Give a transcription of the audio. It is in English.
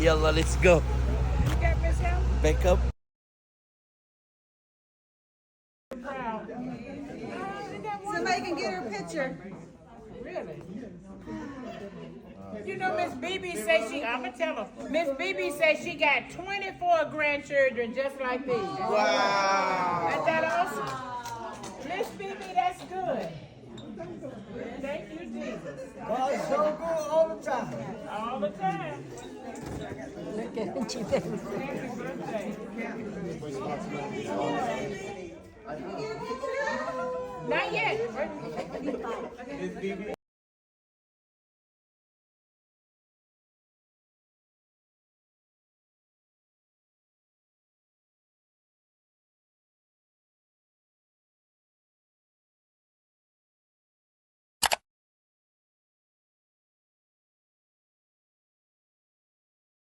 Yalla, let's go. You got Miss Helen? Back up. Proud. Somebody can get her picture. Really? You know, Miss BB says I'ma tell her, Miss BB says she got 24 grandchildren just like these. Wow. Ain't that awesome? Miss BB, that's good. Thank you, Jesus. God's so good all the time. All the time. Look at you. Happy birthday. Not yet.